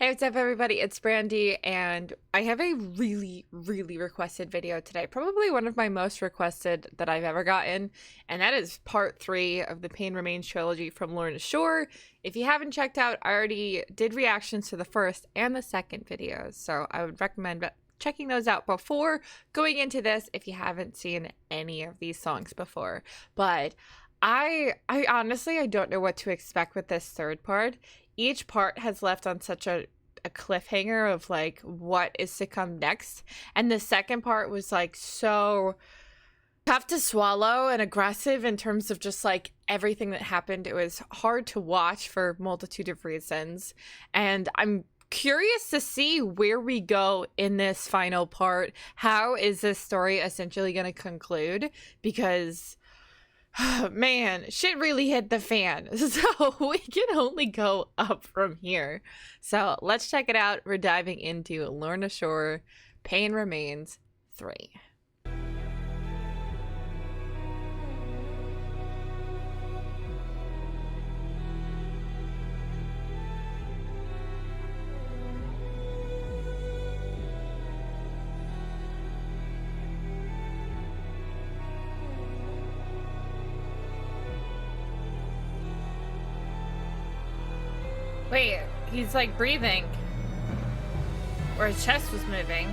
Hey, what's up everybody? It's Brandy and I have a really requested video today. Probably one of my most requested that I've ever gotten, and that is part 3 of the Pain Remains trilogy from Lorna Shore. If you haven't checked out, I already did reactions to the first and the second videos, so I would recommend checking those out before going into this if you haven't seen any of these songs before. But I honestly, I don't know what to expect with this third part. Each part has left on such a cliffhanger of like what is to come next, and the second part was like so tough to swallow and aggressive in terms of just like everything that happened. It was hard to watch for a multitude of reasons, and I'm curious to see where we go in this final part. How is this story essentially going to conclude? Because man, shit really hit the fan. So we can only go up from here. So let's check it out. We're diving into Lorna Shore, Pain Remains 3. Wait, he's like breathing. Or his chest was moving.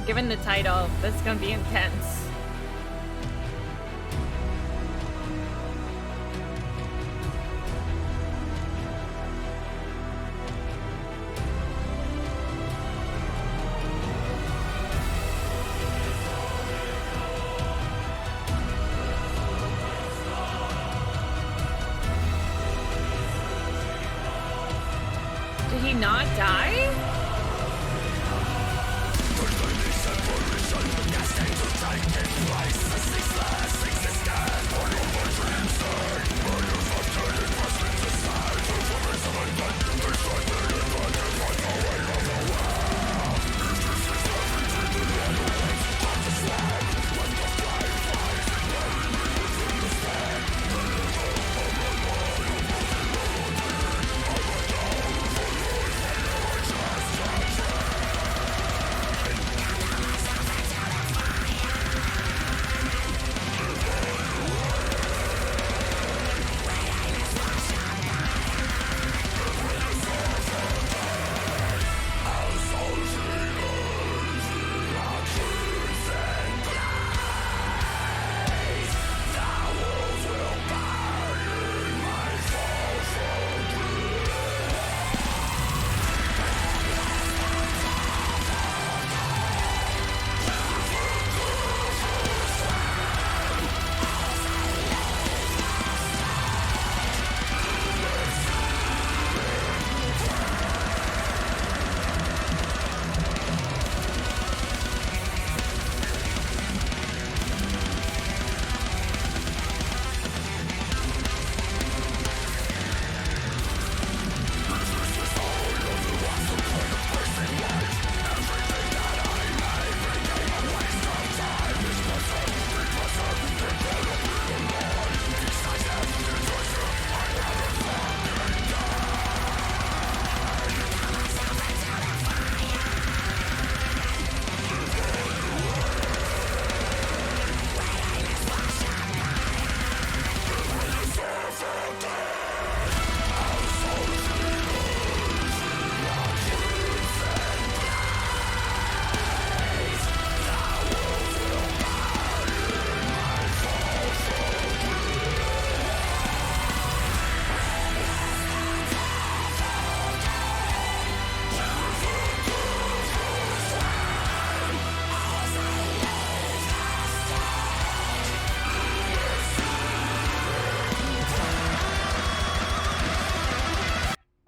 Given the title, this is gonna be intense. Did he not die?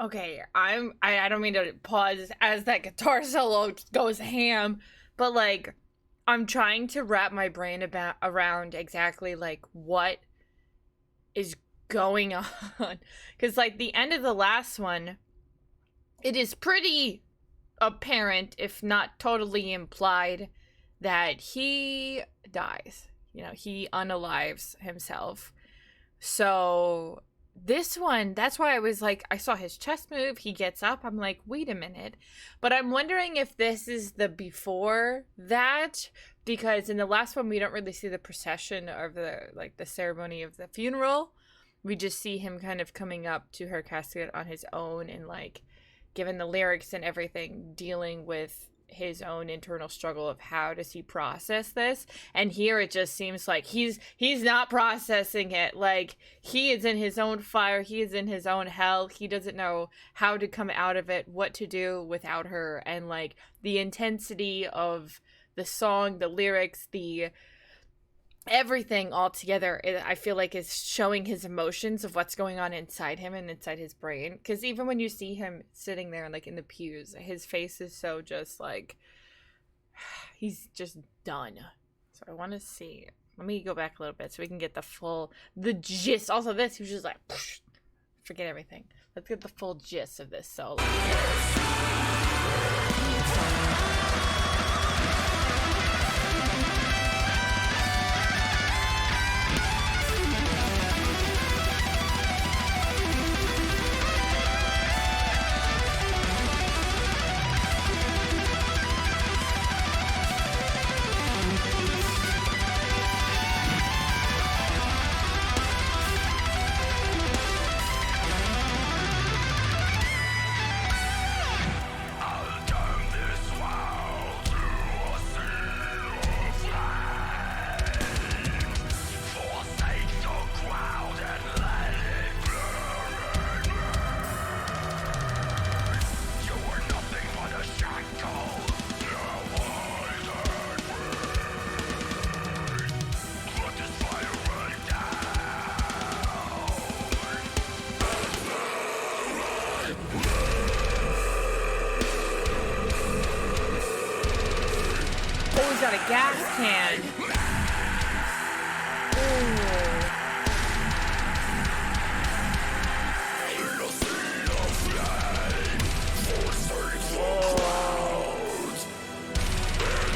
Okay, I don't mean to pause as that guitar solo goes ham, but like I'm trying to wrap my brain around exactly like what is going on, because like the end of the last one, it is pretty apparent, if not totally implied, that he dies. You know, he unalives himself. So this one, that's why I was like, I saw his chest move, he gets up, I'm like, wait a minute. But I'm wondering if this is the before that, because in the last one we don't really see the procession of the ceremony of the funeral. We just see him kind of coming up to her casket on his own and like given the lyrics and everything, dealing with his own internal struggle of how does he process this. And here it just seems like he's not processing it. Like he is in his own fire, he is in his own hell, he doesn't know how to come out of it, what to do without her. And like the intensity of the song, the lyrics, the everything all together, I feel like is showing his emotions of what's going on inside him and inside his brain. Because even when you see him sitting there like in the pews, his face is so just like he's just done. So I want to see, let me go back a little bit so we can get the gist. Also this, he was just like forget everything, let's get the full gist of this solo. Got a gas can.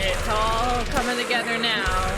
It's all coming together now.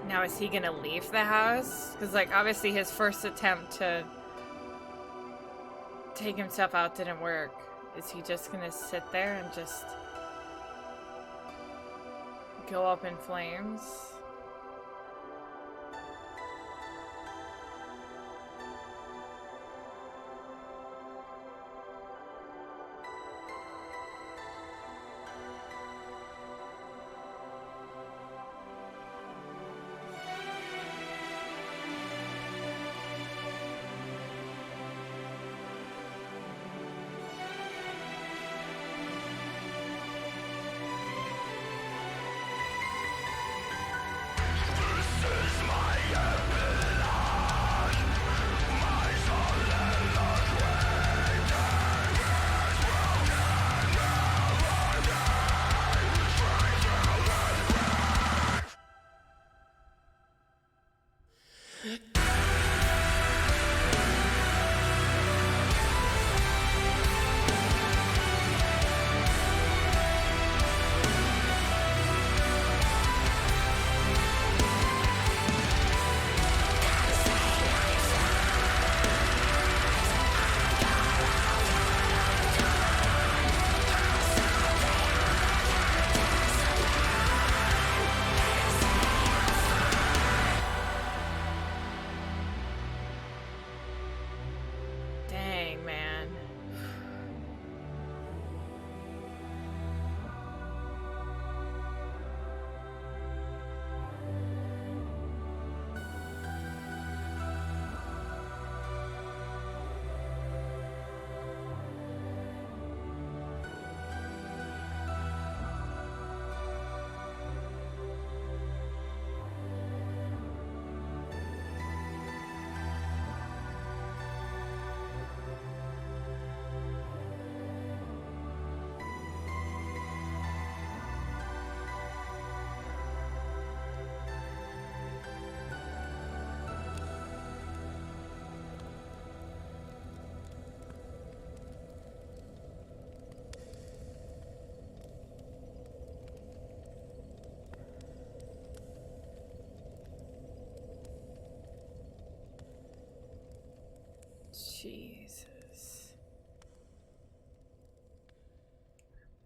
Now, is he gonna leave the house? Because, like, obviously his first attempt to take himself out didn't work. Is he just gonna sit there and just go up in flames?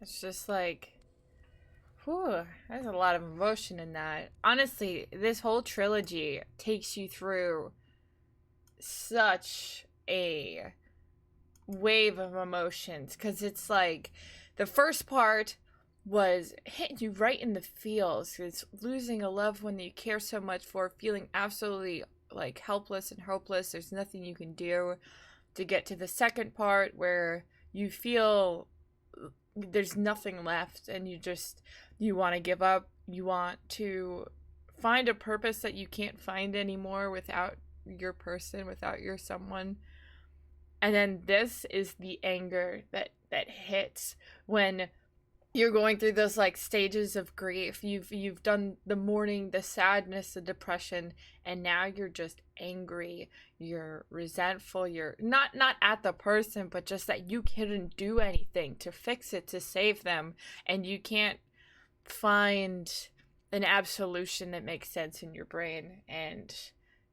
It's just like, whew, there's a lot of emotion in that. Honestly, this whole trilogy takes you through such a wave of emotions, because it's like the first part was hitting you right in the feels. It's losing a loved one that you care so much for, feeling absolutely like helpless and hopeless. There's nothing you can do, to get to the second part where you feel there's nothing left and you want to give up. You want to find a purpose that you can't find anymore without your person, without your someone. And then this is the anger that hits when you're going through those like stages of grief. You've done the mourning, the sadness, the depression, and now you're just angry. You're resentful. You're not at the person, but just that you couldn't do anything to fix it, to save them, and you can't find an absolution that makes sense in your brain. And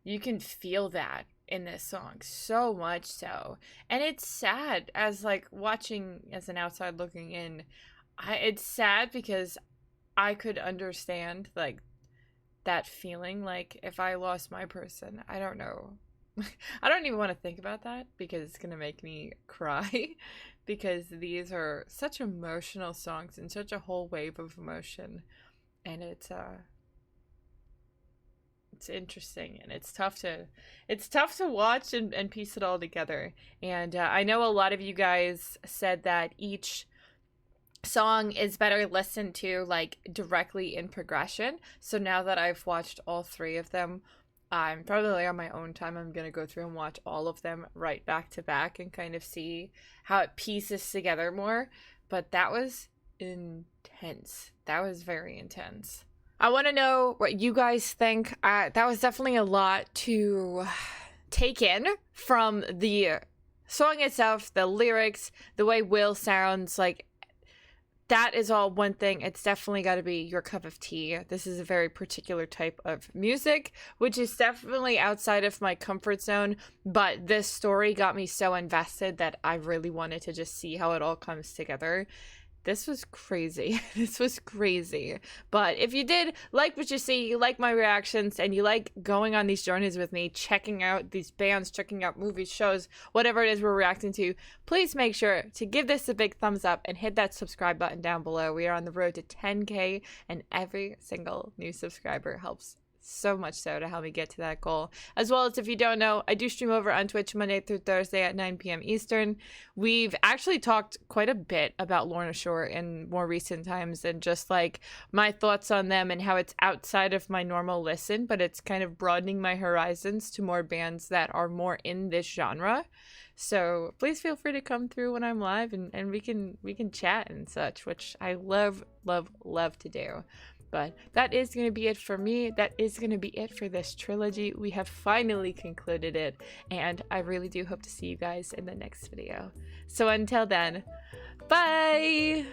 you can feel that in this song so much so. And it's sad, as like watching as an outside looking in. It's sad because I could understand like that feeling, like if I lost my person. I don't know. I don't even want to think about that because it's gonna make me cry because these are such emotional songs and such a whole wave of emotion, and it's interesting, and it's tough to watch and piece it all together. And I know a lot of you guys said that each song is better listened to like directly in progression. So now that I've watched all three of them, I'm probably on my own time, I'm gonna go through and watch all of them right back to back and kind of see how it pieces together more. But that was intense. That was very intense. I want to know what you guys think. That was definitely a lot to take in from the song itself, the lyrics, the way Will sounds. Like, that is all one thing. It's definitely got to be your cup of tea. This is a very particular type of music, which is definitely outside of my comfort zone. But this story got me so invested that I really wanted to just see how it all comes together. This was crazy. This was crazy. But if you did like what you see, you like my reactions, and you like going on these journeys with me, checking out these bands, checking out movies, shows, whatever it is we're reacting to, please make sure to give this a big thumbs up and hit that subscribe button down below. We are on the road to 10K, and every single new subscriber helps so much so to help me get to that goal. As well as, if you don't know, I do stream over on Twitch Monday through Thursday at 9 p.m. Eastern. We've actually talked quite a bit about Lorna Shore in more recent times, and just like my thoughts on them and how it's outside of my normal listen, but it's kind of broadening my horizons to more bands that are more in this genre. So please feel free to come through when I'm live, and we can chat and such, which I love to do. But that is going to be it for me. That is going to be it for this trilogy. We have finally concluded it, and I really do hope to see you guys in the next video. So until then, bye!